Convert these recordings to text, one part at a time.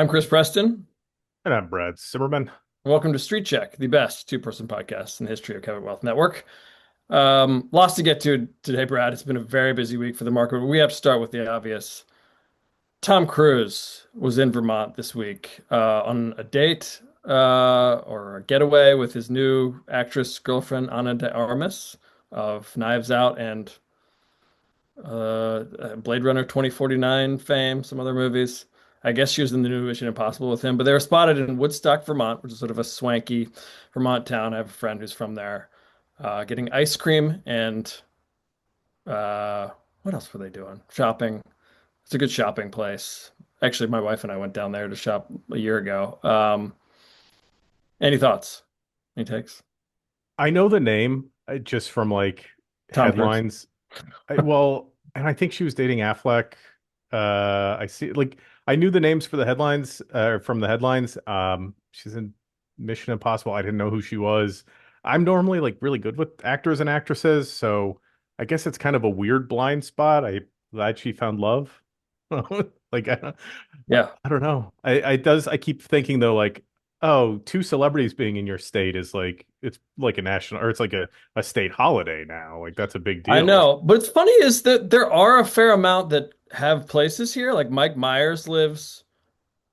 I'm Chris Preston. And I'm Brad Simmerman. Welcome to Street Check, the best two-person podcast in the history of Cabot Wealth Network. Lots to get to today, Brad. It's been a very busy week for the market. We have to start with the obvious. Tom Cruise was in Vermont this week on a date or a getaway with his new actress girlfriend, Ana de Armas of Knives Out and Blade Runner 2049 fame, some other movies. I guess she was in the new Mission Impossible with him, but they were spotted in Woodstock, Vermont, which is sort of a swanky Vermont town. I have a friend who's from there, getting ice cream and uh, what else were they doing? Shopping. It's a good shopping place. Actually, my wife and I went down there to shop a year ago. Any thoughts? Any takes? I know the name just from like Tom Cruise. headlines. And I think she was dating Affleck. I see, like, I knew the names for the headlines, from the headlines. She's in Mission Impossible. I didn't know who she was. I'm normally like really good with actors and actresses, so I guess it's kind of a weird blind spot. I glad she found love. Like, Yeah. I don't know. I keep thinking though, like, oh, two celebrities being in your state is like it's like a national or it's like a state holiday now. Like that's a big I deal. know, but it's funny is that there are a fair amount that have places here. Like Mike Myers lives,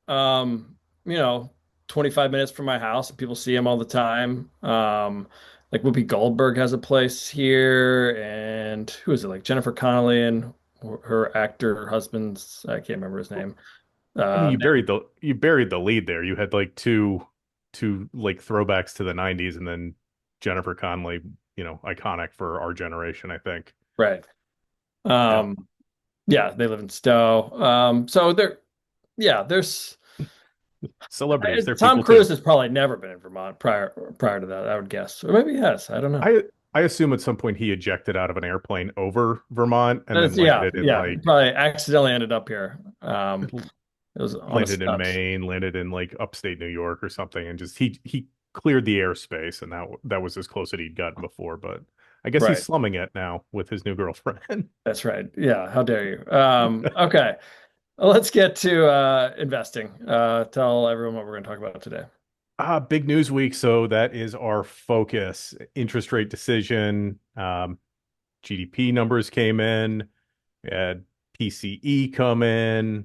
um, you know, 25 minutes from my house, and people see him all the time. Like Whoopi Goldberg has a place here, and who is it? Like Jennifer Connelly and her actor husband's, I can't remember his name. I mean, Uh, you buried the lead there. You had like two like throwbacks to the 90s and then Jennifer Connelly, iconic for our generation, I think. right. Yeah. Um, yeah, they live in Stowe. So there, yeah, there's. Celebrities, they're Tom people Cruise too. has probably never been in Vermont prior to that, I would guess. Or maybe he has. I don't know. I assume at some point he ejected out of an airplane over Vermont and then Yeah, landed in yeah. He like probably accidentally ended up here. It was on a landed in stunt. Maine, landed in like upstate New York or something, and just he cleared the airspace, and that was as close as he'd gotten before. But I guess he's Right. slumming it now with his new girlfriend. That's right. Yeah. How dare you? Okay. Well, let's get to investing. Tell everyone what we're going to talk about today. Big news week, so that is our focus. Interest rate decision, GDP numbers came in, we had PCE come in,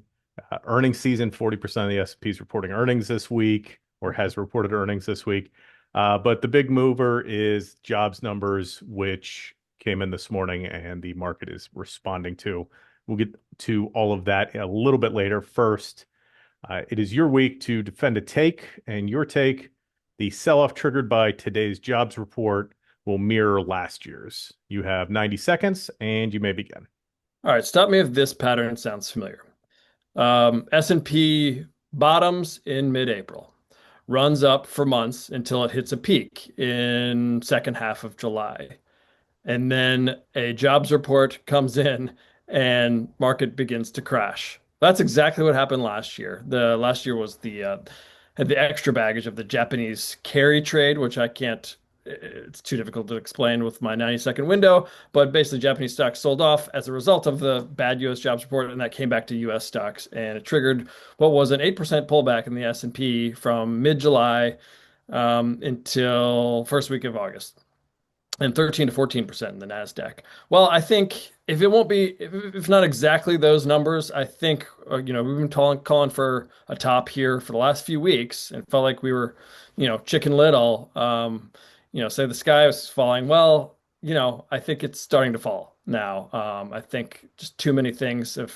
earnings season. 40% of the S&P is reporting earnings this week or has reported earnings this week. But the big mover is jobs numbers, which came in this morning and the market is responding to. We'll get to all of that a little bit later. First, it is your week to defend a take, and your take, the sell-off triggered by today's jobs report, will mirror last year's. You have 90 seconds, and you may begin. All right. Stop me if this pattern sounds familiar. S&P bottoms in mid-April, runs up for months until it hits a peak in second half of July. And then a jobs report comes in and market begins to crash. That's exactly what happened last year. The last year was the had the extra baggage of the Japanese carry trade, which I can't, it's too difficult to explain with my 90-second window, but basically Japanese stocks sold off as a result of the bad US jobs report, and that came back to US stocks, and it triggered what was an 8% pullback in the S&P from mid-July until first week of August, and 13 to 14% in the Nasdaq. Well, I think if it won't be, if not exactly those numbers, I think we've been calling for a top here for the last few weeks, and felt like we were, Chicken Little. Say the sky was falling. Well, I think it's starting to fall now. I think just too many things have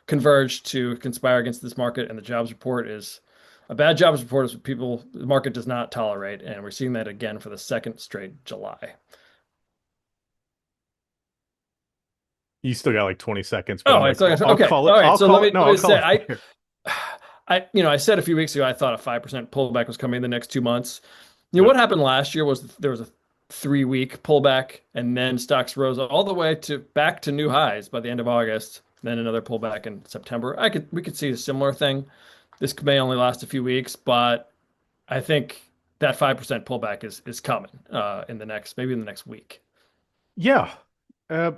converged to conspire against this market, and the jobs report is a bad jobs report is what the market does not tolerate, and we're seeing that again for the second straight July. You still got like 20 seconds, but Oh, it's like I'll okay. call it. All right. I'll So let call me it. No, let I'll me call say it fair. I said a few weeks ago I thought a 5% pullback was coming in the next 2 months. What Yep. happened last year was there was a 3 week pullback, and then stocks rose all the way to back to new highs by the end of August. Then another pullback in September. We could see a similar thing. This may only last a few weeks, but I think that 5% pullback is coming in the next, maybe in the next week. Yeah. Uh,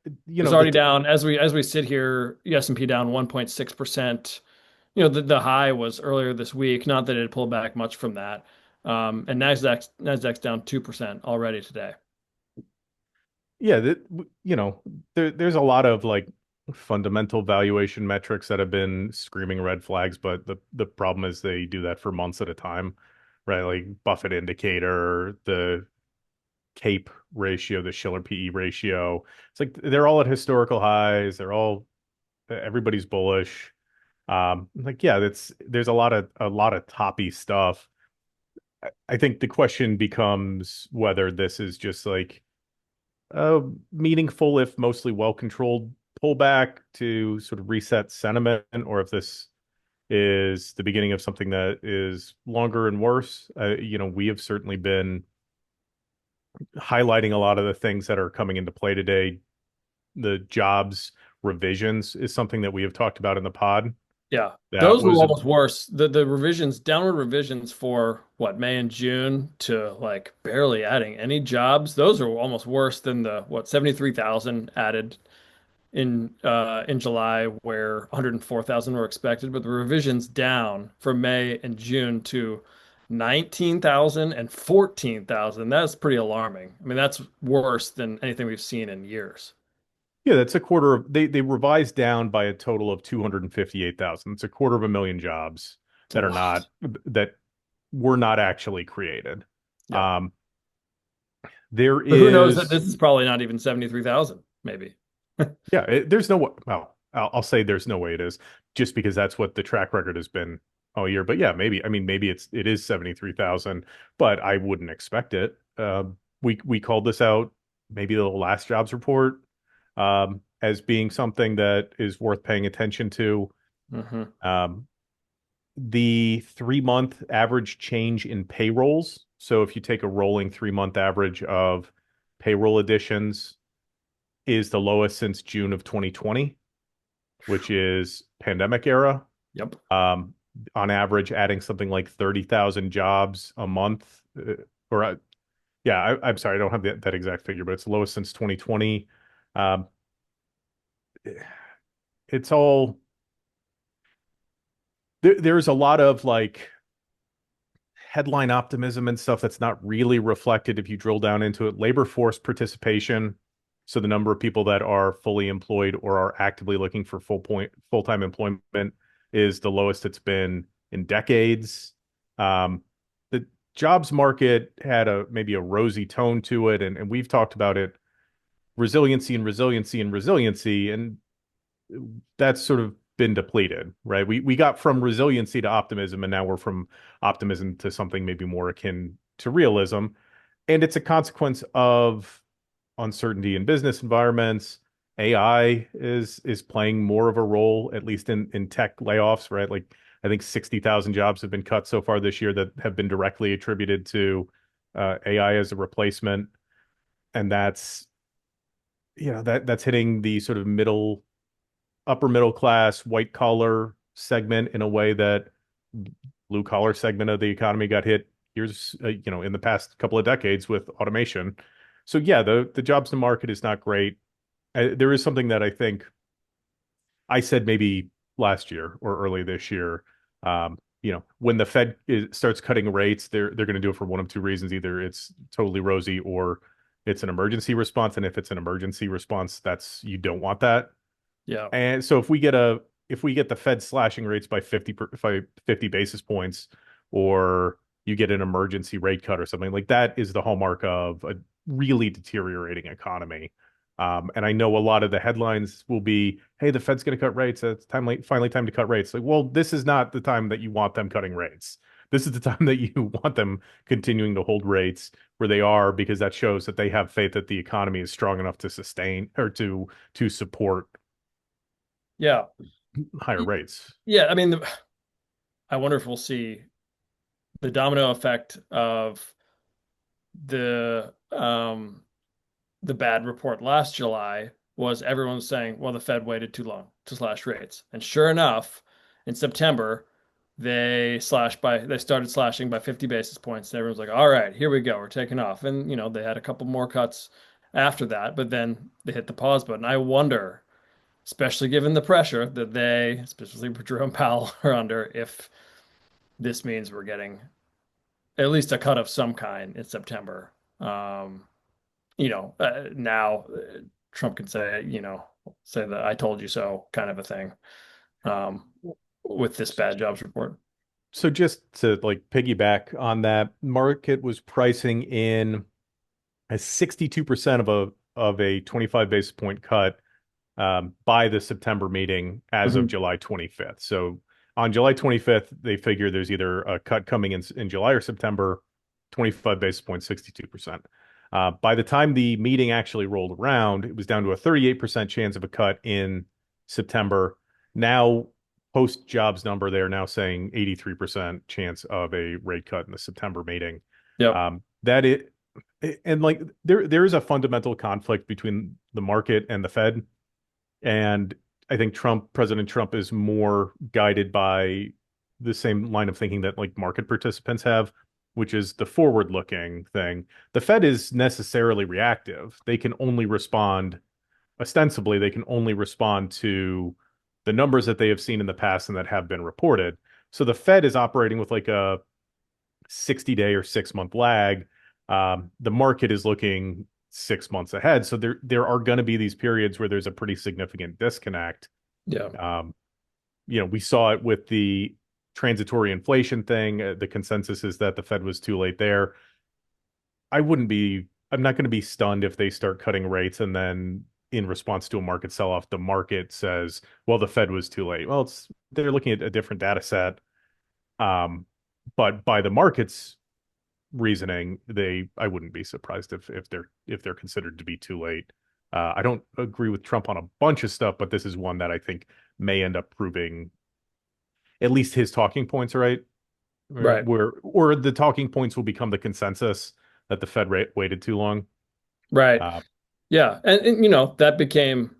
It's the already down as we sit here. The S&P down 1.6%. the high was earlier this week. Not that it pulled back much from that. And Nasdaq's down 2% already today. Yeah, there's a lot of like fundamental valuation metrics that have been screaming red flags, but the problem is they do that for months at a time, right? Like Buffett indicator, the CAPE ratio, the Schiller PE ratio. It's like they're all at historical highs. Everybody's bullish. Like yeah, there's a lot of toppy stuff. I think the question becomes whether this is just like a meaningful, if mostly well-controlled pullback to sort of reset sentiment, or if this is the beginning of something that is longer and worse. We have certainly been highlighting a lot of the things that are coming into play today. The jobs revisions is something that we have talked about in the pod. Yeah, That those were was a almost worse. The revisions, downward revisions for what, May and June to like barely adding any jobs. Those are almost worse than the what 73,000 added in July, where 104,000 were expected. But the revisions down from May and June to 19,000 and 14,000. That's pretty alarming. I mean, that's worse than anything we've seen in years. Yeah, that's a quarter of they revised down by a total of 258,000. It's a quarter of a million jobs It's a that are lot. not that were not actually created. Yeah. Um, there But who knows that is, this is probably not even 73,000, maybe. yeah, there's no way. Well, I'll say there's no way it is, just because that's what the track record has been all year. But yeah, maybe. I mean, maybe it is 73,000, but I wouldn't expect it. We called this out maybe the last jobs report, as being something that is worth paying attention to. Hmm. Um, the 3-month average change in payrolls. So if you take a rolling 3-month average of payroll additions, is the lowest since June of 2020, which is pandemic era. Yep. Um, on average, adding something like 30,000 jobs a month, or yeah, I'm sorry, I don't have that exact figure, but it's the lowest since 2020. Um, it's all there's a lot of like headline optimism and stuff that's not really reflected if you drill down into it. Labor force participation, so the number of people that are fully employed or are actively looking for full-time employment, is the lowest it's been in decades. The jobs market had maybe a rosy tone to it, and we've talked about it, resiliency and resiliency and resiliency, and that's sort of been depleted, right? We got from resiliency to optimism, and now we're from optimism to something maybe more akin to realism. And it's a consequence of uncertainty in business environments. AI is playing more of a role, at least in tech layoffs, right? Like I think 60,000 jobs have been cut so far this year that have been directly attributed to AI as a replacement. And that's hitting the sort of upper middle class, white collar segment in a way that blue collar segment of the economy got hit years, in the past couple of decades with automation. So yeah, the jobs market is not great. There is something that I think I said maybe last year or early this year. When the Fed starts cutting rates, they're going to do it for one of two reasons: either it's totally rosy or it's an emergency response. And if it's an emergency response, that's you don't want that. Yeah. And so if we get the Fed slashing rates by 50 basis points, or you get an emergency rate cut or something like that, is the hallmark of a really deteriorating economy. And I know a lot of the headlines will be, "Hey, the Fed's going to cut rates. It's finally time to cut rates." Like, well, this is not the time that you want them cutting rates. This is the time that you want them continuing to hold rates where they are, because that shows that they have faith that the economy is strong enough to sustain or to support Yeah. higher rates. Yeah. I mean, I wonder if we'll see the domino effect of the bad report last July was everyone was saying, well, the Fed waited too long to slash rates. And sure enough, in September, they started slashing by 50 basis points. And everyone's like, all right, here we go. We're taking off. And, they had a couple more cuts after that, but then they hit the pause button. I wonder especially given the pressure that they, especially Jerome Powell, are under, if this means we're getting at least a cut of some kind in September. Um, now Trump can say, say that I told you so kind of a thing, um, with this bad jobs report. So just to like piggyback on that, market was pricing in a 62% of a 25 basis point cut by the September meeting as of Mhm. July 25th. So on July 25th, they figure there's either a cut coming in July or September, 25 basis points, 62%. By the time the meeting actually rolled around, it was down to a 38% chance of a cut in September. Now, post jobs number, they're now saying 83% chance of a rate cut in the September meeting. Yep. That it and like there is a fundamental conflict between the market and the Fed. And I think President Trump is more guided by the same line of thinking that like market participants have, which is the forward-looking thing. The Fed is necessarily reactive. They can only respond, ostensibly, they can only respond to the numbers that they have seen in the past and that have been reported. So the Fed is operating with like a 60-day or 6 month lag. The market is looking 6 months ahead. So there are going to be these periods where there's a pretty significant disconnect. Yeah. Um, we saw it with the transitory inflation thing. The consensus is that the Fed was too late there. I'm not going to be stunned if they start cutting rates and then in response to a market sell-off, the market says, well, the Fed was too late. Well, they're looking at a different data set. Um, but by the market's reasoning, I wouldn't be surprised if they're considered to be too late. I don't agree with Trump on a bunch of stuff, but this is one that I think may end up proving at least his talking points are right, Right. or the talking points will become the consensus that the Fed waited too long. Right. Uh, Yeah. And that became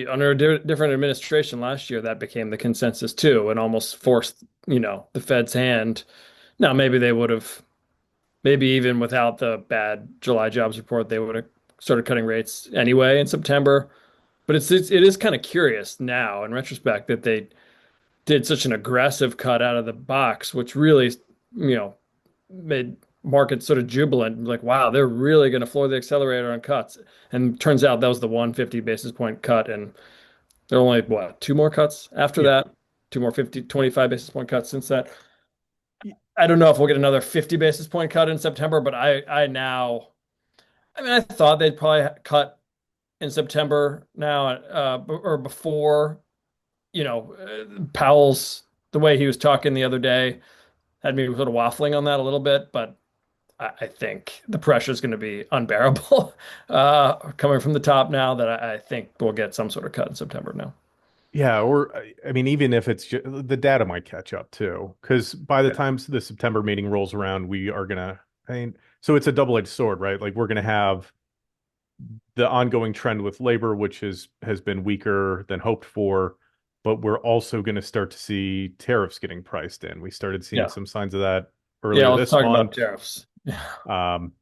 under a different administration last year, that became the consensus too, and almost forced, the Fed's hand. Now, maybe they would have, maybe even without the bad July jobs report, they would have started cutting rates anyway in September. But it is kind of curious now in retrospect that they did such an aggressive cut out of the box, which really, you know, made markets sort of jubilant. Like, wow, they're really going to floor the accelerator on cuts. And turns out that was the 150 basis point cut. And there are only, what, two more cuts after yeah, that? Two more 25 basis point cuts since that. I don't know if we'll get another 50 basis point cut in September, but I mean, I thought they'd probably cut in September now, or before, Powell's, the way he was talking the other day had me sort of waffling on that a little bit, but I think the pressure is going to be unbearable coming from the top now that I think we'll get some sort of cut in September now. yeah, or I mean, even if it's just, the data might catch up too, because by the Yeah. time the September meeting rolls around, we are gonna. I mean, so it's a double-edged sword, right? Like we're gonna have the ongoing trend with labor, which has been weaker than hoped for, but we're also going to start to see tariffs getting priced in. We started seeing Yeah. some signs of that Yeah. earlier Let's this talk about month. tariffs. Yeah. Um,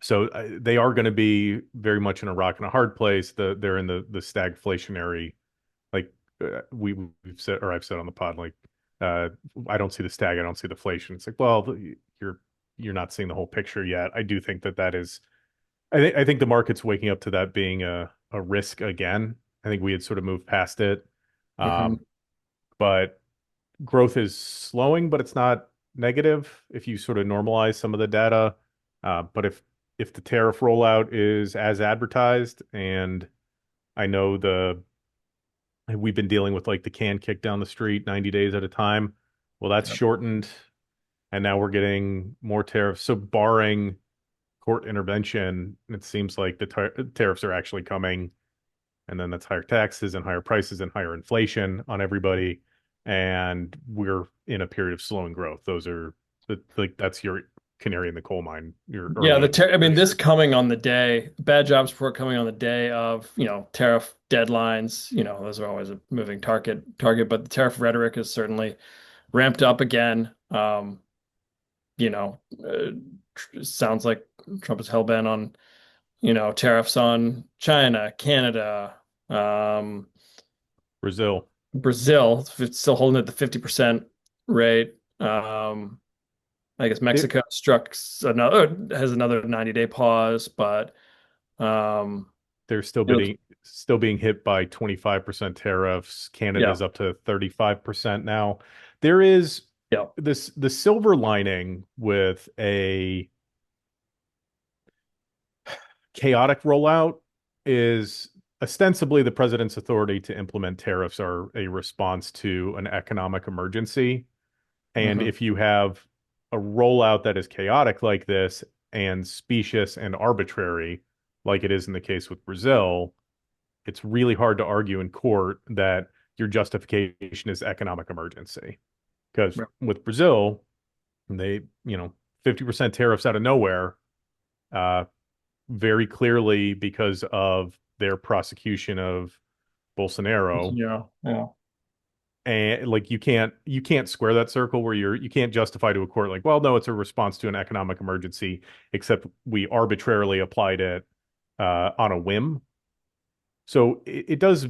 so they are going to be very much in a rock and a hard place. They're in the stagflationary, like we've said, or I've said on the pod, like uh, I don't see the stag, I don't see the inflation. It's like, well, you're you're not seeing the whole picture yet. I do think that is I think the market's waking up to that being a risk again. I think we had sort of moved past it. Mhm. Um, but growth is slowing, but it's not negative if you sort of normalize some of the data. But if the tariff rollout is as advertised, and I know we've been dealing with like the can kick down the street 90 days at a time. Well, that's Yep. shortened, and now we're getting more tariffs. So barring court intervention, it seems like the tariffs are actually coming, and then that's higher taxes and higher prices and higher inflation on everybody, and we're in a period of slowing growth. Those are like that's your canary in the coal mine, your Yeah, early I mean, this indicators. coming on the day, bad jobs report coming on the day of, tariff deadlines, those are always a moving target, but the tariff rhetoric is certainly ramped up again. You know, Sounds like Trump is hell bent on, tariffs on China, Canada. Um, Brazil. Brazil, it's still holding at the 50% rate. I guess They, Mexico has another 90-day pause, but um, they're you know, still being hit by 25% tariffs. yeah, Canada's up to 35% now. There is yeah, the silver lining with a chaotic rollout is ostensibly the president's authority to implement tariffs are a response to an economic emergency. And hmm if you have a rollout that is chaotic like this and specious and arbitrary, like it is in the case with Brazil, it's really hard to argue in court that your justification is economic emergency. Because with Brazil, they, 50% tariffs out of nowhere, uh, very clearly because of their prosecution of Bolsonaro. yeah, yeah, And like you can't square that circle where you can't justify to a court like, well, no, it's a response to an economic emergency, except we arbitrarily applied it on a whim. So it does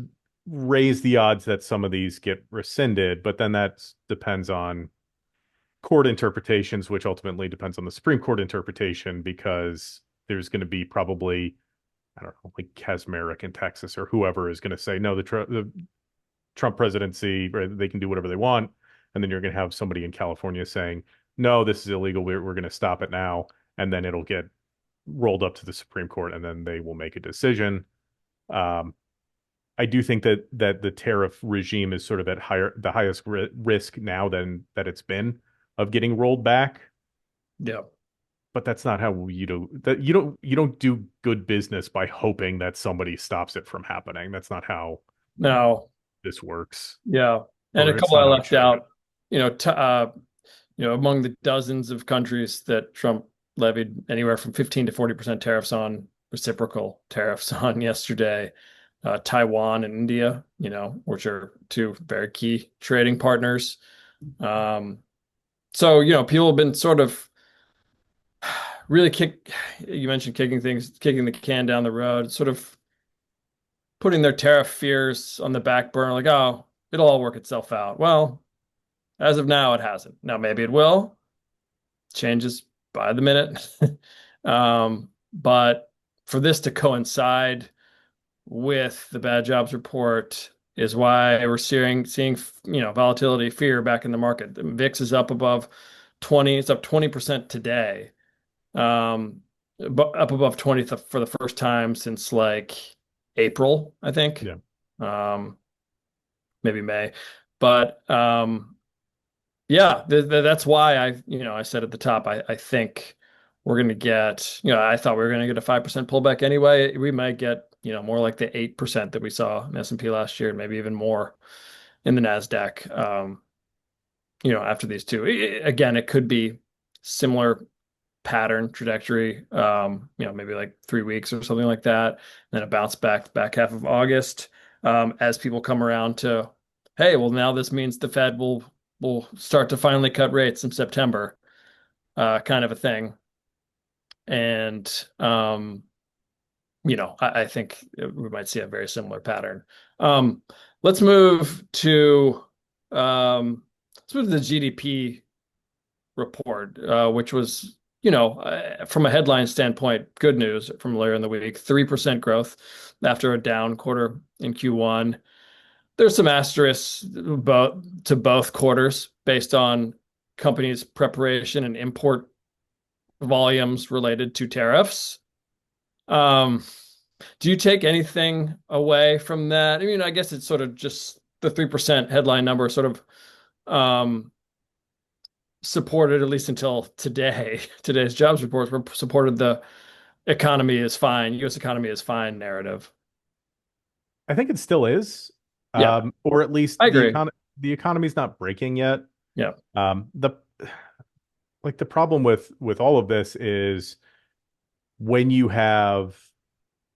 raise the odds that some of these get rescinded, but then that depends on court interpretations, which ultimately depends on the Supreme Court interpretation, because there's going to be probably, I don't know, like Kasmerick in Texas or whoever is going to say, no, the Trump presidency, right, they can do whatever they want. And then you're going to have somebody in California saying, no, this is illegal. We're going to stop it now. And then it'll get rolled up to the Supreme Court and then they will make a decision. Um, I do think that the tariff regime is sort of at the highest risk now than that it's been of getting rolled back. yeah. But that's not how you do that. You don't do good business by hoping that somebody stops it from happening. That's not how Now, this works, yeah, and a or it's couple I not how it left should go. out. You know, t among the dozens of countries that Trump levied anywhere from 15 to 40% tariffs on, reciprocal tariffs on yesterday, Taiwan and India, which are two very key trading partners. Um, so, people have been sort of really you mentioned kicking the can down the road, sort of putting their tariff fears on the back burner, like, oh, it'll all work itself out. Well, as of now, it hasn't. Now, maybe it will. Changes by the minute. But for this to coincide with the bad jobs report is why we're seeing volatility, fear back in the market. The VIX is up above 20. It's up 20% today. Up above 20 for the first time since like April, I think. Yeah. Um, maybe May. But yeah, that's why I said at the top, I think we're going to get, I thought we were going to get a 5% pullback anyway. We might get, more like the 8% that we saw in S&P last year, and maybe even more in the NASDAQ, after these two. Again, it could be similar pattern trajectory, maybe like 3 weeks or something like that. Then a bounce back the back half of August, as people come around to, hey, well, now this means the Fed will start to finally cut rates in September, kind of a thing. And I think we might see a very similar pattern. Um, let's move to the GDP report, which was, from a headline standpoint, good news from later in the week. 3% growth after a down quarter in Q1. There's some asterisks to both quarters based on companies' preparation and import volumes related to tariffs. Um, do you take anything away from that? I mean, I guess it's sort of just the 3% headline number sort of um, supported, at least until today. Today's jobs reports were supported the economy is fine, U.S. economy is fine narrative. I think it still is, Yeah, or at least I agree. the economy's not breaking yet. Yeah, The like the problem with all of this is when you have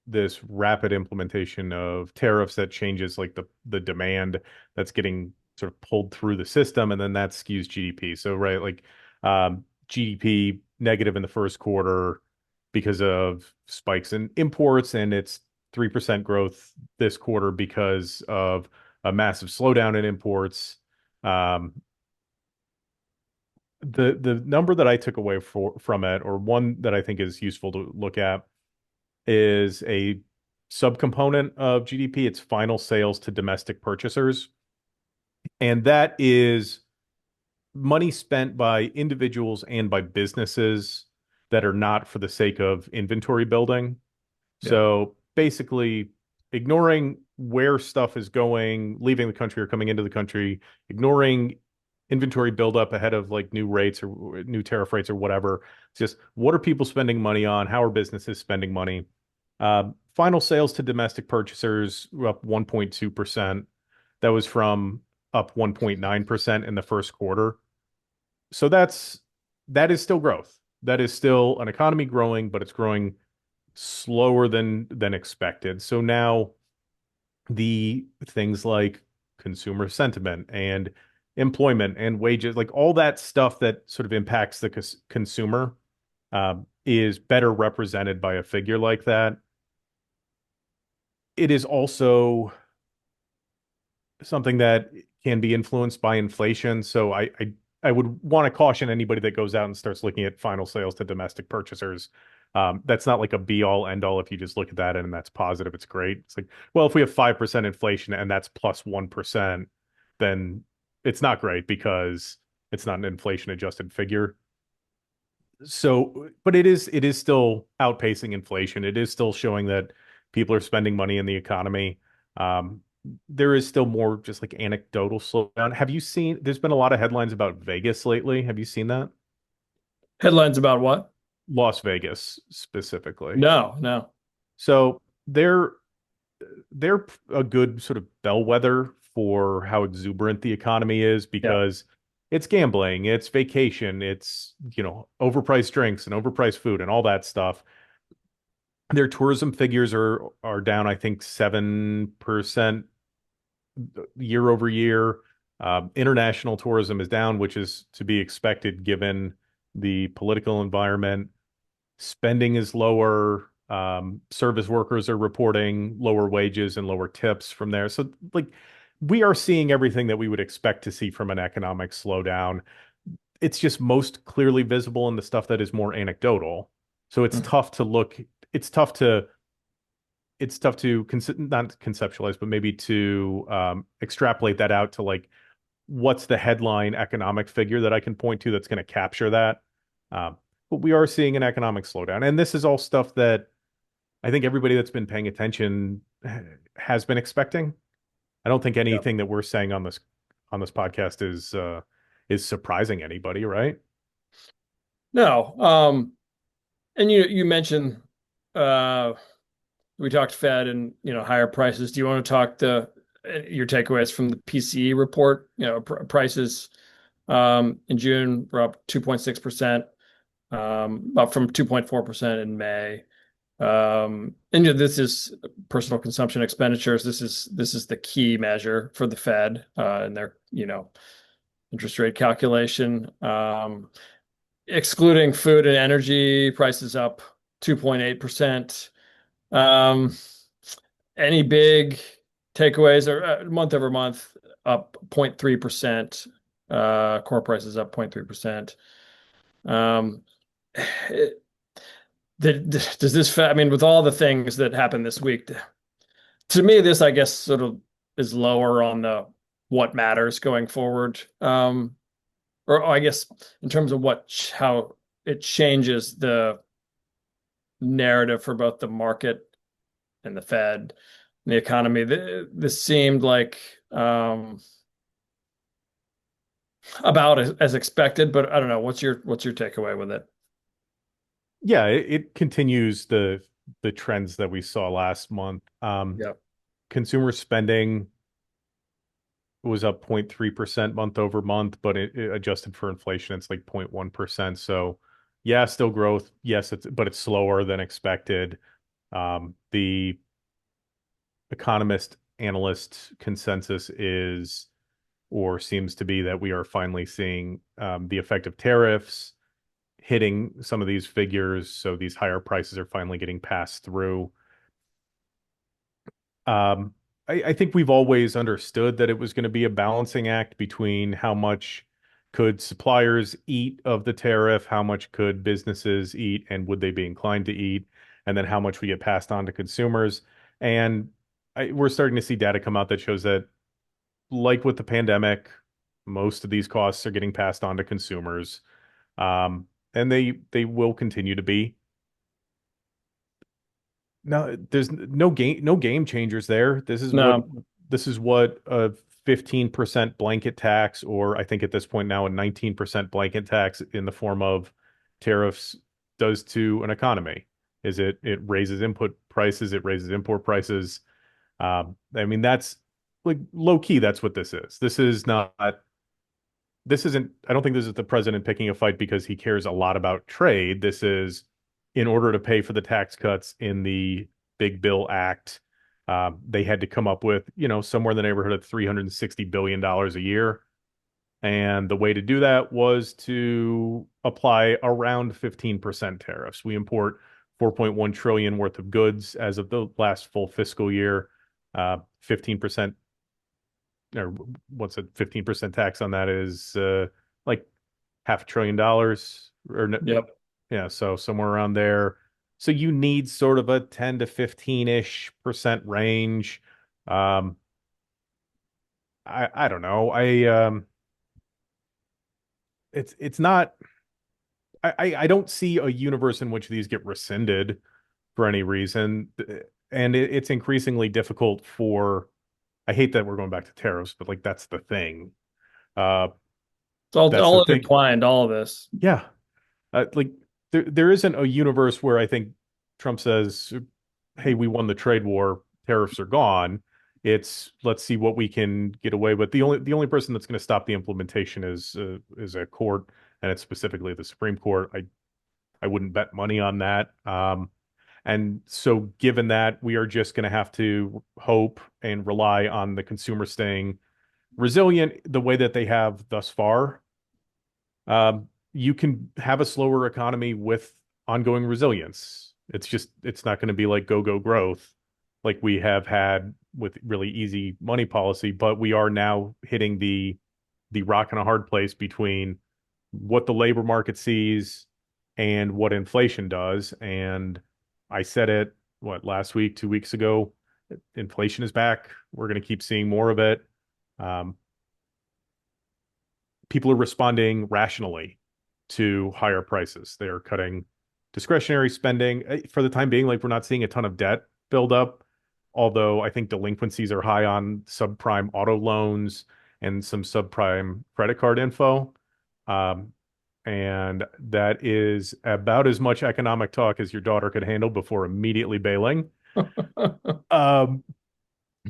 this rapid implementation of tariffs that changes like the demand that's getting sort of pulled through the system, and then that skews GDP. So right, like GDP negative in the first quarter because of spikes in imports, and it's 3% growth this quarter because of a massive slowdown in imports. Um, the number that I took away from it, or one that I think is useful to look at, is a subcomponent of GDP. It's final sales to domestic purchasers, and that is money spent by individuals and by businesses that are not for the sake of inventory building. Yeah. So basically, ignoring where stuff is going, leaving the country or coming into the country, ignoring inventory buildup ahead of like new rates or new tariff rates or whatever. It's just what are people spending money on? How are businesses spending money? Final sales to domestic purchasers were up 1.2%. That was from up 1.9% in the first quarter. So that is still growth. That is still an economy growing, but it's growing slower than expected. So now the things like consumer sentiment and employment and wages, like all that stuff that sort of impacts the consumer, is better represented by a figure like that. It is also something that can be influenced by inflation. So I would want to caution anybody that goes out and starts looking at final sales to domestic purchasers. That's not like a be all end all. If you just look at that and that's positive, it's great. It's like, well, if we have 5% inflation and that's plus 1%, then it's not great because it's not an inflation adjusted figure. So, but it is still outpacing inflation. It is still showing that people are spending money in the economy. Um, there is still more just like anecdotal slowdown. Have you seen, there's been a lot of headlines about Vegas lately. Have you seen that? Headlines about what? Las Vegas specifically. No, no. So they're a good sort of bellwether for how exuberant the economy is Yeah. because it's gambling, it's vacation, it's, overpriced drinks and overpriced food and all that stuff. Their tourism figures are down, I think, 7% year over year. International tourism is down, which is to be expected given the political environment. Spending is lower. Service workers are reporting lower wages and lower tips from there. So, like, we are seeing everything that we would expect to see from an economic slowdown. It's just most clearly visible in the stuff that is more anecdotal. So it's Mhm. tough to look. It's tough to not conceptualize, but maybe to extrapolate that out to like what's the headline economic figure that I can point to that's going to capture that. Um, but we are seeing an economic slowdown, and this is all stuff that I think everybody that's been paying attention has been expecting. I don't think Yeah. anything that we're saying on this podcast is surprising anybody, right? No. And you mentioned uh we talked Fed and higher prices. Do you want to talk your takeaways from the PCE report? Prices in June were up 2.6%, up from 2.4% in May. And this is personal consumption expenditures. This is the key measure for the Fed and their interest rate calculation. Excluding food and energy, prices up 2.8%. Um, any big takeaways or month over month up 0.3%. Core prices up 0.3%. Um, it- does this, I mean, with all the things that happened this week, to me, this, I guess, sort of is lower on the what matters going forward. Or I guess in terms of how it changes the narrative for both the market and the Fed and the economy. This seemed like about as expected, but I don't know. What's your takeaway with it? Yeah, it continues the trends that we saw last month. Yeah. Consumer spending was up 0.3% month over month, but it adjusted for inflation, it's like 0.1%. So yeah, still growth. Yes, but it's slower than expected. The economist analyst consensus is or seems to be that we are finally seeing the effect of tariffs hitting some of these figures. So these higher prices are finally getting passed through. I think we've always understood that it was going to be a balancing act between how much could suppliers eat of the tariff, how much could businesses eat, and would they be inclined to eat, and then how much we get passed on to consumers. And we're starting to see data come out that shows that, like with the pandemic, most of these costs are getting passed on to consumers, and they will continue to be. No, there's no game changers there. No, This is what a 15% blanket tax, or I think at this point now a 19% blanket tax in the form of tariffs does to an economy. It raises input prices, it raises import prices. I mean that's like low key, that's what this is. This isn't, I don't think this is the president picking a fight because he cares a lot about trade. This is in order to pay for the tax cuts in the Big Bill Act. They had to come up with, somewhere in the neighborhood of $360 billion a year. And the way to do that was to apply around 15% tariffs. We import 4.1 trillion worth of goods as of the last full fiscal year. 15%, or what's a 15% tax on that is like $500 billion or yep. yeah, so somewhere around there. So you need sort of a 10 to 15-ish% range. Um, I don't know. It's not, I don't see a universe in which these get rescinded for any reason. And it's increasingly difficult for, I hate that we're going back to tariffs, but like that's the thing. Uh, It's all, that's the all thing. intertwined, all of this. Yeah. Like there isn't a universe where I think Trump says, "Hey, we won the trade war, tariffs are gone." It's let's see what we can get away with. The only person that's going to stop the implementation is a court, and it's specifically the Supreme Court. I wouldn't bet money on that. And so, given that, we are just going to have to hope and rely on the consumer staying resilient the way that they have thus far. You can have a slower economy with ongoing resilience. It's not going to be like go growth like we have had with really easy money policy, but we are now hitting the rock and a hard place between what the labor market sees and what inflation does. And I said it, what, last week, 2 weeks ago, inflation is back. We're going to keep seeing more of it. Um, People are responding rationally to higher prices. They are cutting discretionary spending for the time being. Like we're not seeing a ton of debt build up, although I think delinquencies are high on subprime auto loans and some subprime credit card info. Um, and that is about as much economic talk as your daughter could handle before immediately bailing. Um,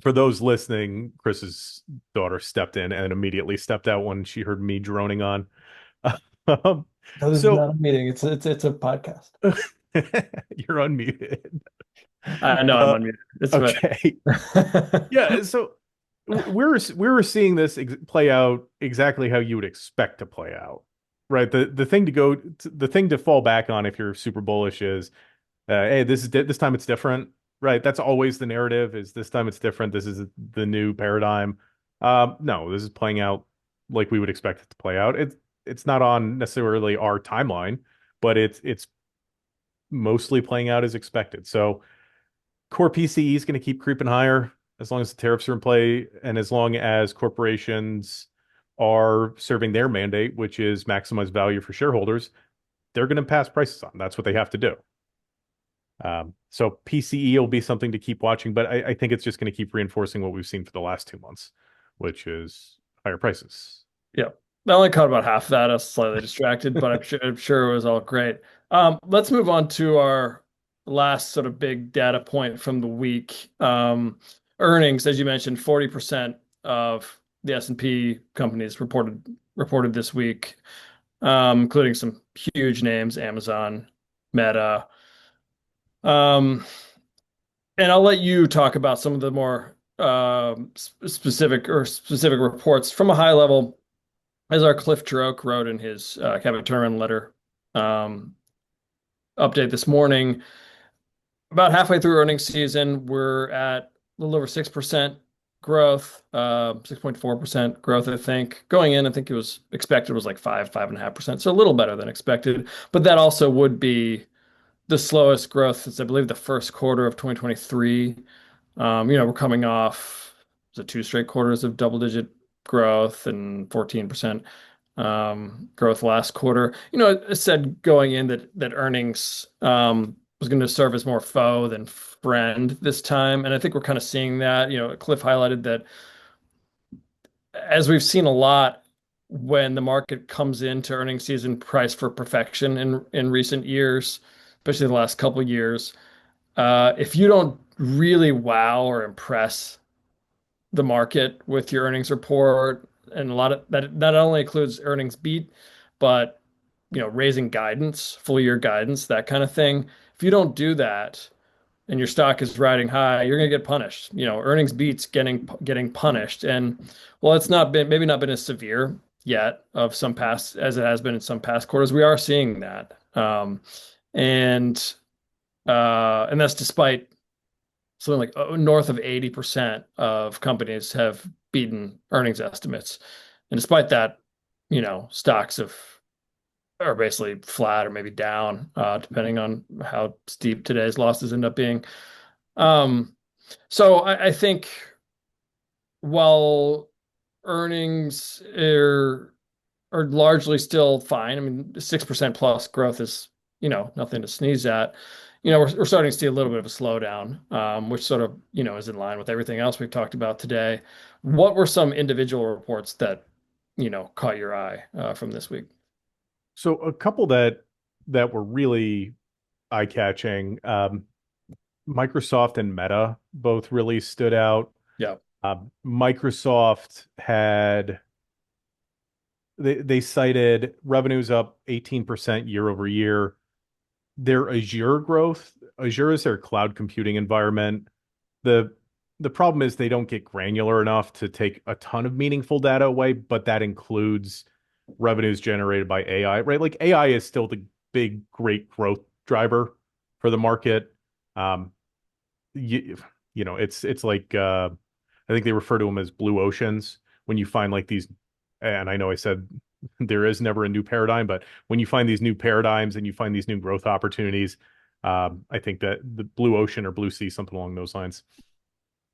for those listening, Chris's daughter stepped in and immediately stepped out when she heard me droning on. Um, No, this is so not a meeting. It's a podcast. you're unmuted. I know I'm Uh, unmuted. It's fine. okay. Yeah, so we're seeing this play out exactly how you would expect to play out. Right? The thing to fall back on if you're super bullish is hey, this time it's different. Right? That's always the narrative is this time it's different. This is the new paradigm. No, this is playing out like we would expect it to play out. It's not on necessarily our timeline, but it's mostly playing out as expected. So core PCE is going to keep creeping higher as long as the tariffs are in play and as long as corporations are serving their mandate, which is maximize value for shareholders, they're going to pass prices on. That's what they have to do. So PCE will be something to keep watching, but I think it's just going to keep reinforcing what we've seen for the last 2 months, which is higher prices. Yeah. I only caught about half of that. I was slightly distracted, but I'm sure it was all great. Let's move on to our last sort of big data point from the week. Earnings, as you mentioned, 40% of the S&P companies reported this week, including some huge names, Amazon, Meta. Um, and I'll let you talk about some of the more specific reports from a high level. As our Cliff Jerok wrote in his Cabot Turman letter um, update this morning, about halfway through earnings season, we're at little over 6% growth, 6.4% growth, I think. Going in, I think it was expected was like 5.5%. So a little better than expected. But that also would be the slowest growth since I believe the first quarter of 2023. We're coming off the two straight quarters of double-digit growth and 14% growth last quarter. It said going in that earnings was going to serve as more foe than friend this time, and I think we're kind of seeing that. Cliff highlighted that as we've seen a lot when the market comes into earnings season priced for perfection in recent years, especially the last couple of years. If you don't really wow or impress the market with your earnings report, and a lot of that not only includes earnings beat, but raising guidance, full year guidance, that kind of thing. If you don't do that and your stock is riding high, you're going to get punished. Earnings beats getting punished, and well, it's not been maybe not been as severe yet of some past as it has been in some past quarters. We are seeing that, and and that's despite something like north of 80% of companies have beaten earnings estimates. And despite that, stocks are basically flat or maybe down, depending on how steep today's losses end up being. Um, so I think while earnings are largely still fine. I mean, 6% plus growth is, nothing to sneeze at. We're starting to see a little bit of a slowdown, which sort of, is in line with everything else we've talked about today. What were some individual reports that, caught your eye from this week? So a couple that were really eye-catching. Microsoft and Meta both really stood out. Yeah. Microsoft had they cited revenues up 18% year over year. Their Azure growth, Azure is their cloud computing environment. The the problem is they don't get granular enough to take a ton of meaningful data away, but that includes revenues generated by AI, right? Like AI is still the big, great growth driver for the market. Um, you, it's like I think they refer to them as blue oceans when you find like these, and I know I said there is never a new paradigm, but when you find these new paradigms and you find these new growth opportunities, I think that the blue ocean or blue sea, something along those lines.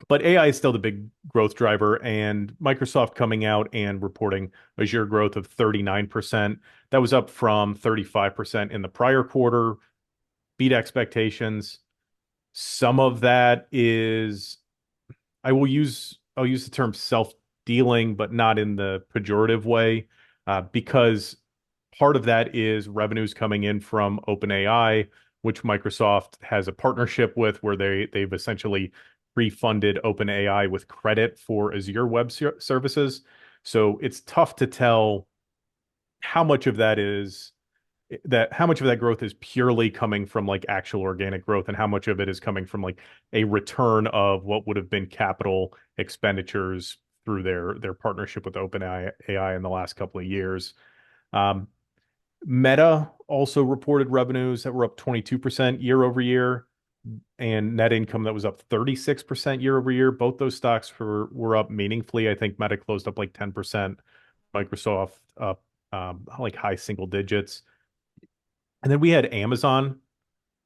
But AI is still the big growth driver, and Microsoft coming out and reporting Azure growth of 39%. That was up from 35% in the prior quarter, beat expectations. Some of that is I'll use the term self-dealing, but not in the pejorative way, because part of that is revenues coming in from OpenAI, which Microsoft has a partnership with, where they've essentially pre-funded OpenAI with credit for Azure Web Services. So it's tough to tell how much of that is how much of that growth is purely coming from like actual organic growth and how much of it is coming from like a return of what would have been capital expenditures through their partnership with OpenAI in the last couple of years. Um, Meta also reported revenues that were up 22% year over year and net income that was up 36% year over year. Both those stocks were up meaningfully. I think Meta closed up like 10%, Microsoft up like high single digits. And then we had Amazon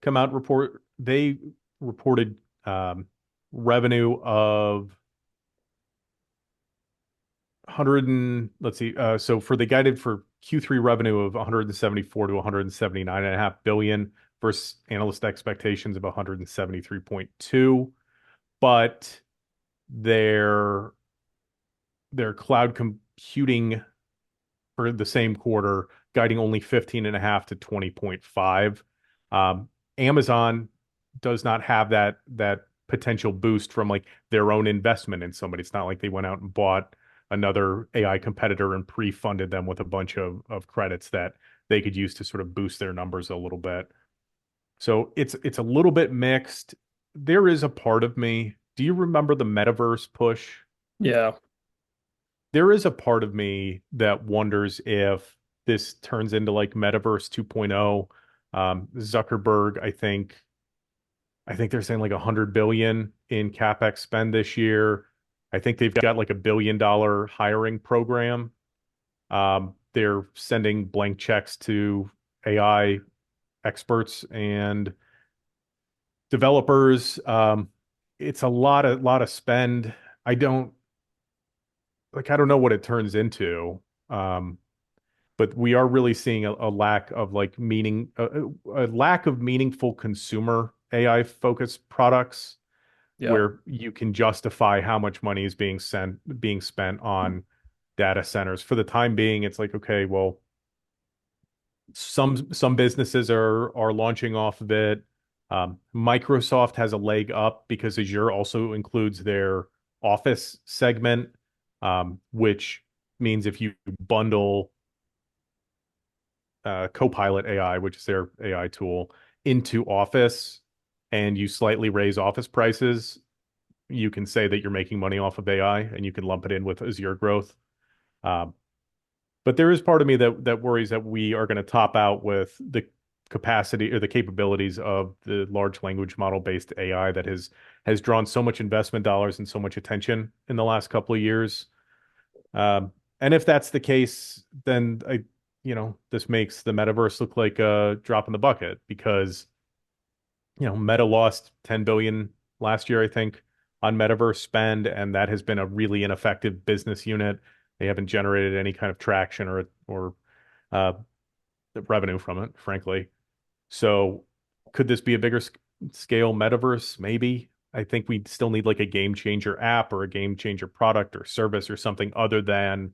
come out and report. They reported revenue of 100 and let's see. So for they guided for Q3 revenue of 174 to 179.5 billion versus analyst expectations of 173.2. But their cloud computing for the same quarter, guiding only 15.5 to 20.5. Amazon does not have that potential boost from like their own investment in somebody. It's not like they went out and bought another AI competitor and pre-funded them with a bunch of credits that they could use to sort of boost their numbers a little bit. So it's a little bit mixed. There is a part of me. Do you remember the metaverse push? Yeah. There is a part of me that wonders if this turns into like Metaverse 2.0. Zuckerberg, I think, I think they're saying like 100 billion in CapEx spend this year. I think they've got like $1 billion hiring program. They're sending blank checks to AI experts and developers. It's a lot of spend. I don't I don't know what it turns into. Um, but we are really seeing a lack of a lack of meaningful consumer AI focused products Yeah. where you can justify how much money is being spent on data centers. For the time being, it's like, okay, well, some businesses are launching off of it. Microsoft has a leg up because Azure also includes their Office segment, which means if you bundle Copilot AI, which is their AI tool, into Office and you slightly raise Office prices, you can say that you're making money off of AI and you can lump it in with Azure growth. Um, but there is part of me that worries that we are going to top out with the capacity or the capabilities of the large language model based AI that has drawn so much investment dollars and so much attention in the last couple of years. And if that's the case, then this makes the metaverse look like a drop in the bucket because Meta lost 10 billion last year, I think, on metaverse spend, and that has been a really ineffective business unit. They haven't generated any kind of traction or uh, revenue from it, frankly. So, could this be a bigger scale metaverse? Maybe. I think we still need like a game changer app or a game changer product or service or something other than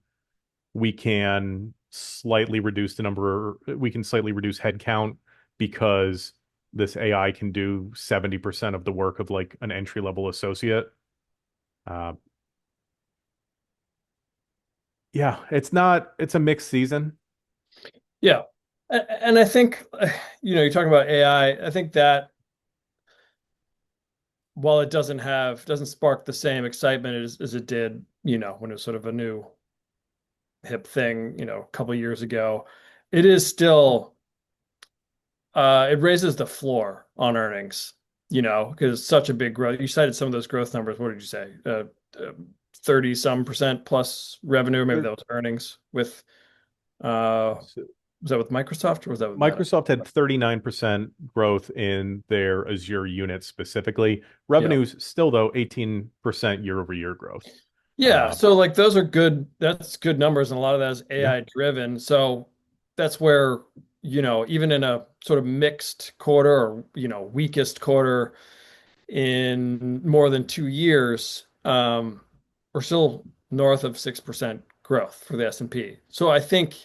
we can slightly reduce headcount because this AI can do 70% of the work of like an entry level associate. Uh, yeah, it's a mixed season. Yeah. And I think, you're talking about AI. I think that while it doesn't spark the same excitement as it did, when it was sort of a new hip thing, a couple of years ago, it is still, it raises the floor on earnings, because it's such a big growth. You cited some of those growth numbers. What did you say? 30 some percent plus revenue. Maybe that was earnings with, uh, So was that with Microsoft or was that with Meta? Microsoft had 39% growth in their Azure unit specifically. Yeah. Revenues still though 18% year over year growth. Yeah, Uh, so like those are good. That's good numbers, and a lot of that is yeah. AI driven. So that's where, even in a sort of mixed quarter or, weakest quarter in more than 2 years, we're still north of 6% growth for the S&P. So I think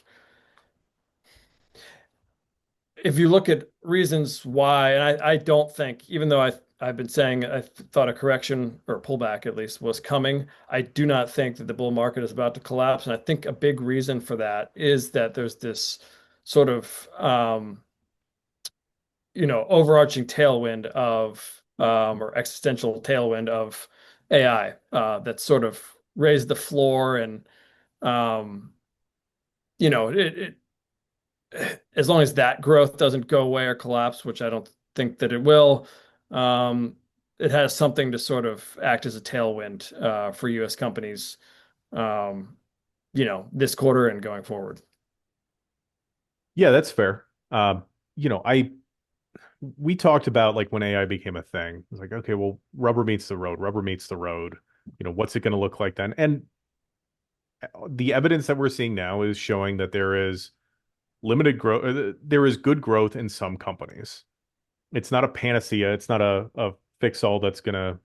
if you look at reasons why, and I don't think, even though I've been saying I thought a correction or pullback at least was coming, I do not think that the bull market is about to collapse. And I think a big reason for that is that there's this sort of overarching tailwind of or existential tailwind of AI that sort of raised the floor and um, it as long as that growth doesn't go away or collapse, which I don't think that it will, um, it has something to sort of act as a tailwind for U.S. companies, um, this quarter and going forward. Yeah, that's fair. I we talked about like when AI became a thing. It's like, okay, well, rubber meets the road. Rubber meets the road. What's it going to look like then? And the evidence that we're seeing now is showing that there is limited growth. There is good growth in some companies. It's not a panacea. It's not a fix all that's going to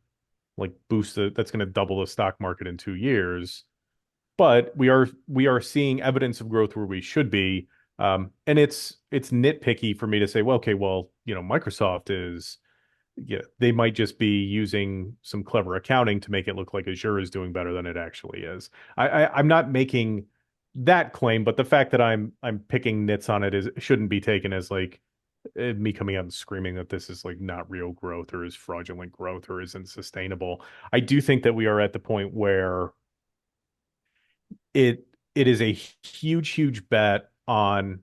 like that's going to double the stock market in 2 years. But we are seeing evidence of growth where we should be. And it's nitpicky for me to say, well, okay, well, Microsoft is, yeah, they might just be using some clever accounting to make it look like Azure is doing better than it actually is. I'm not making that claim, but the fact that I'm picking nits on it is shouldn't be taken as like me coming out and screaming that this is like not real growth or is fraudulent growth or isn't sustainable. I do think that we are at the point where it is a huge bet on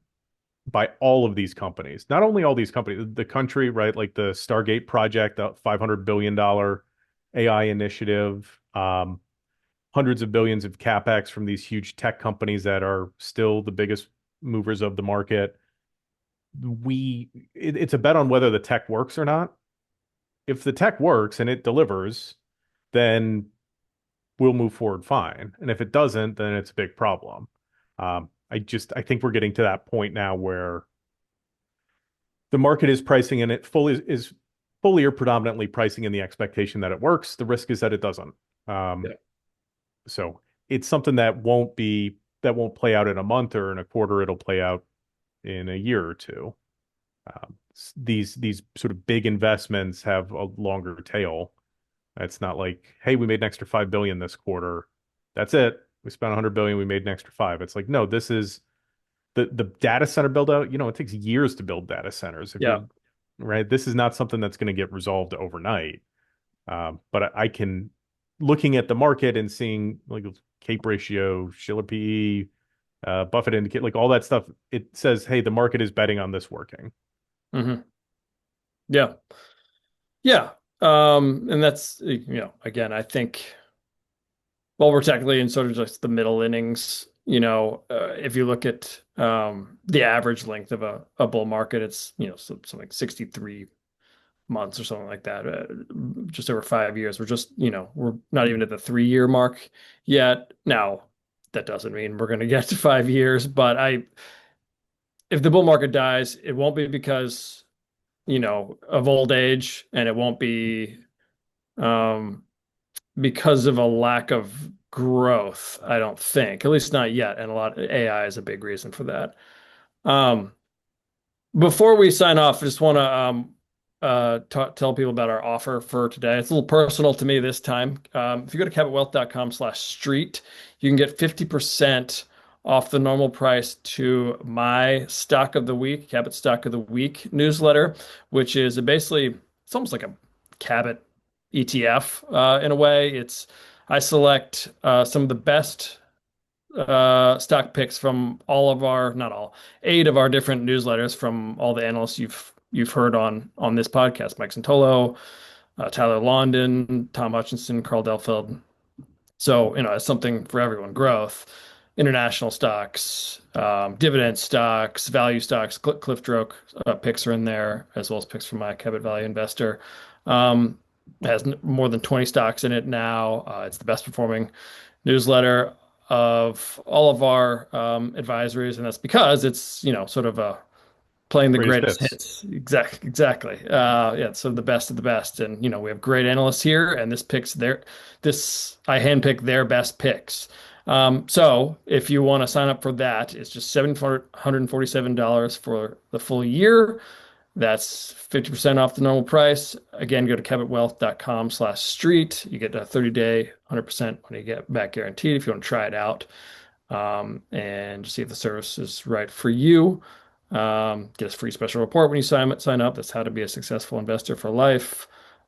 by all of these companies. Not only all these companies, the country, right? Like the Stargate project, the $500 billion AI initiative, hundreds of billions of capex from these huge tech companies that are still the biggest movers of the market. It's a bet on whether the tech works or not. If the tech works and it delivers, then we'll move forward fine. And if it doesn't, then it's a big problem. I think we're getting to that point now where the market is pricing in it fully or predominantly pricing in the expectation that it works. The risk is that it doesn't. Um, Yeah. so it's something that won't play out in a month or in a quarter. It'll play out in a year or two. These sort of big investments have a longer tail. It's not like, hey, we made an extra 5 billion this quarter. That's it. We spent 100 billion. We made an extra five. It's like, no, this is the data center build out. It takes years to build data centers. If Yeah. you're right, this is not something that's going to get resolved overnight. But I can, looking at the market and seeing like Cape ratio, Shiller PE, Buffett indicate, like all that stuff, it says, hey, the market is betting on this working. Hmm. Yeah. Yeah. And that's, again, I think, well, we're technically in sort of just the middle innings. If you look at the average length of a bull market, it's, something like 63 months or something like that, just over 5 years. We're not even at the 3 year mark yet. Now, that doesn't mean we're going to get to 5 years, but if the bull market dies, it won't be because, of old age, and it won't be um, because of a lack of growth, I don't think, at least not yet. And a lot AI is a big reason for that. Um, Before we sign off, I just want to tell people about our offer for today. It's a little personal to me this time. If you go to cabotwealth.com/street, you can get 50% off the normal price to my stock of the week, Cabot stock of the week newsletter, which is basically, it's almost like a Cabot ETF in a way. I select some of the best stock picks from all of our, not all, 8 of our different newsletters from all the analysts you've heard on this podcast: Mike Santolo, Tyler London, Tom Hutchinson, Carl Delfeld. So, it's something for everyone: growth, international stocks, dividend stocks, value stocks. Cliff Stroke picks are in there, as well as picks from my Cabot Value Investor. It has more than 20 stocks in it now. It's the best performing newsletter of all of our advisories, and that's because it's, sort of playing the Greatest greatest hits. hits. Exactly. Yeah, so the best of the best, and we have great analysts here, and this I handpick their best picks. So if you want to sign up for that, it's just $747 for the full year. That's 50% off the normal price. Again, go to cabotwealth.com/street. You get a 30-day, 100% when you get back guaranteed if you want to try it out, and see if the service is right for you. Get a free special report when you sign up. That's how to be a successful investor for life.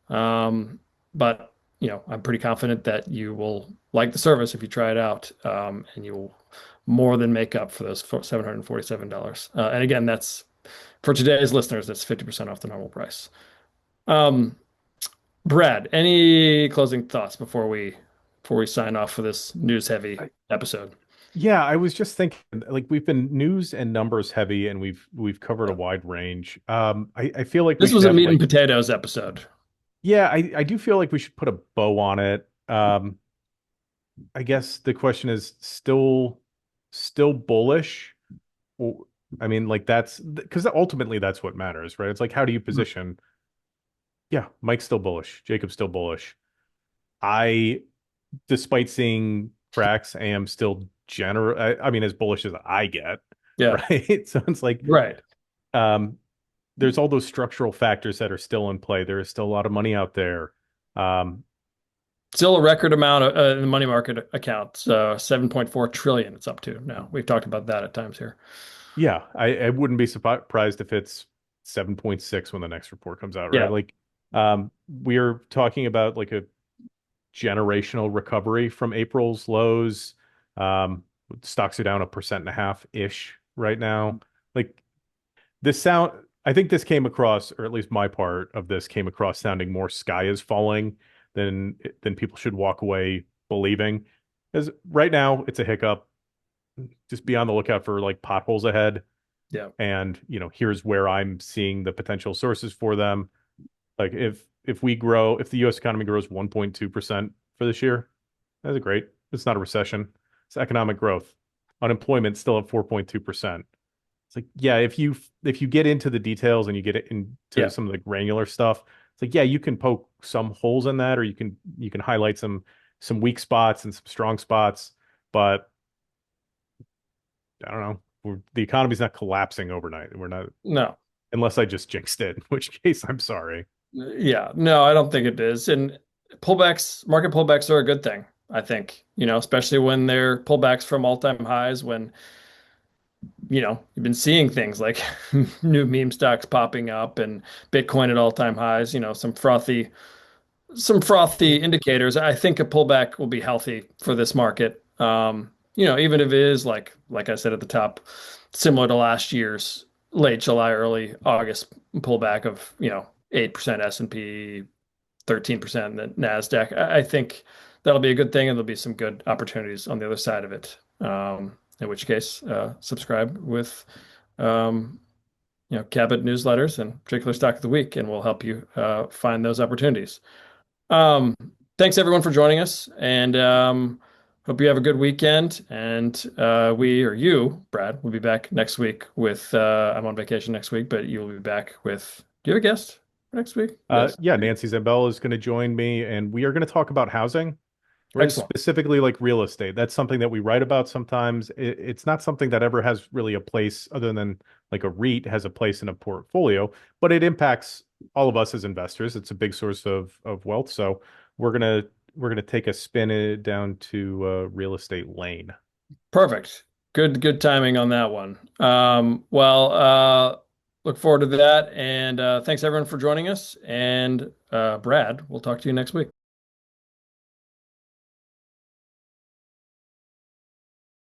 But I'm pretty confident that you will like the service if you try it out, and you will more than make up for those $747. And again, that's for today's listeners. That's 50% off the normal price. Um, Brad, any closing thoughts before we sign off for this news heavy episode? Yeah, I was just thinking, like we've been news and numbers heavy, and we've covered a Yeah. wide range. I feel like we This should was a have meat and like, potatoes episode. yeah, I do feel like we should put a bow on it. I guess the question is still bullish. Or, I mean, like that's because ultimately that's what matters, right? It's like how do you position? Yeah, Mike's still bullish, Jacob's still bullish. I, despite seeing cracks, am still general. I mean, as bullish as I get, Yeah, right? So it's like, right. um, there's all those structural factors that are still in play. There is still a lot of money out there. Um, Still a record amount in the money market accounts, 7.4 trillion it's up to now. We've talked about that at times here. yeah, I wouldn't be surprised if it's 7.6 when the next report comes out, right? Yeah. Like, we're talking about like a generational recovery from April's lows. Um, Stocks are down 1.5% ish right now. Like this sound, I think this came across, or at least my part of this came across sounding more sky is falling than people should walk away believing. Because right now it's a hiccup. Just be on the lookout for like potholes ahead. Yeah. And, here's where I'm seeing the potential sources for them. Like if we grow, if the US economy grows 1.2% for this year, that's great. It's not a recession. It's economic growth. Unemployment still at 4.2%. It's like, yeah, if you get into the details and you get into Yeah. some of the granular stuff, it's like, yeah, you can poke some holes in that, or you can highlight some weak spots and some strong spots, but I don't know. The economy's not collapsing overnight. We're not, No. unless I just jinxed it, in which case I'm sorry. Yeah. No, I don't think it is. And market pullbacks are a good thing, I think, especially when they're pullbacks from all-time highs when, you've been seeing things like new meme stocks popping up and Bitcoin at all-time highs, some frothy indicators. I think a pullback will be healthy for this market. Even if it is like I said at the top, similar to last year's late July, early August pullback of, 8% S&P, 13% in the NASDAQ. I think that'll be a good thing and there'll be some good opportunities on the other side of it. In which case, subscribe with Cabot newsletters and particular stock of the week, and we'll help you find those opportunities. Um, Thanks everyone for joining us, and hope you have a good weekend. And we or you, Brad, will be back next week with. I'm on vacation next week, but you'll be back with. Do you have a guest next week? Yes. Yeah, Nancy Zambella is going to join me, and we are going to talk about housing. We're Excellent. specifically like real estate. That's something that we write about sometimes. It's not something that ever has really a place other than like a REIT has a place in a portfolio, but it impacts all of us as investors. It's a big source of wealth. So we're gonna we're gonna take a spin it down to real estate lane. Perfect. Good timing on that one. Well, look forward to that, and thanks everyone for joining us. And Brad, we'll talk to you next week.